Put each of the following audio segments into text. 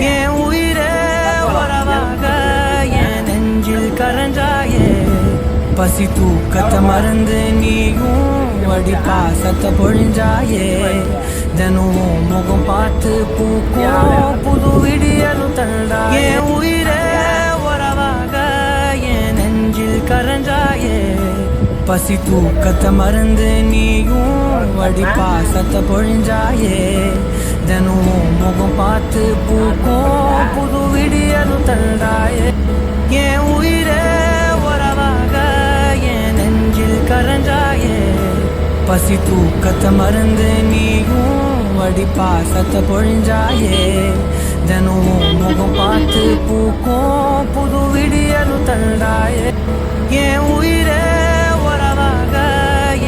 என் உயிரே உறவாக என் நெஞ்சில் கரஞ்சாயே பசி தூக்கத்தை மறந்து நீயும் வடி பாசத்தை பொழிஞ்சாயே தினமும் முகம் பார்த்து பூக்கும் புது விடியலும் தந்தா என் உயிரே உறவாக என் நெஞ்சில் கரஞ்சாயே பசி தூக்கத்தை மறந்து நீயும் வடி பாசத்தை பொழிஞ்சாயே தினமும் முகம் பார்த்து பூக்கும் புது விடியலும் தந்தாயே என் உயிரே உறவாக என் நெஞ்சில் கரஞ்சாயே பசி தூக்கத்தை மறந்து நீயும் வடி பாசத்தை பொழிஞ்சாயே தினமும் முகம் பார்த்து பூக்கும் புது விடியலும் தந்தாயே என் உயிரே உறவாக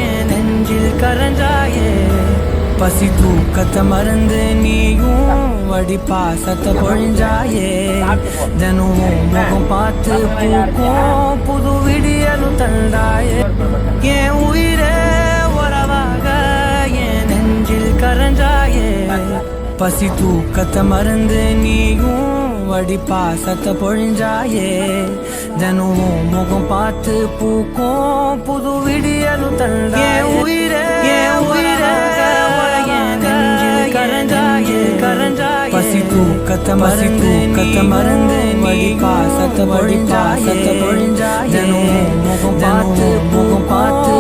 என் நெஞ்சில் கரஞ்சாயே பசி தூக்கத்தை மறந்து நீயும் வடி பாசத்தை பொழிஞ்சாயே தினமும் முகம் பார்த்து பூக்கும் புது விடியலும் தந்தாயே என் உயிரே உறவாக என் நெஞ்சில் கரஞ்சாயே பசி தூக்கத்தை மறந்து நீயும் வடி பாசத்தை பொழிஞ்சாயே தினமும் முகம் பார்த்து பூக்கும் புது விடியலும் தந்தாயே என் உயிரே பசி தூக்கத்தை மறந்து வடி பாசத்தை பொழிஞ்சாயே தினமும் முகம் பார்த்து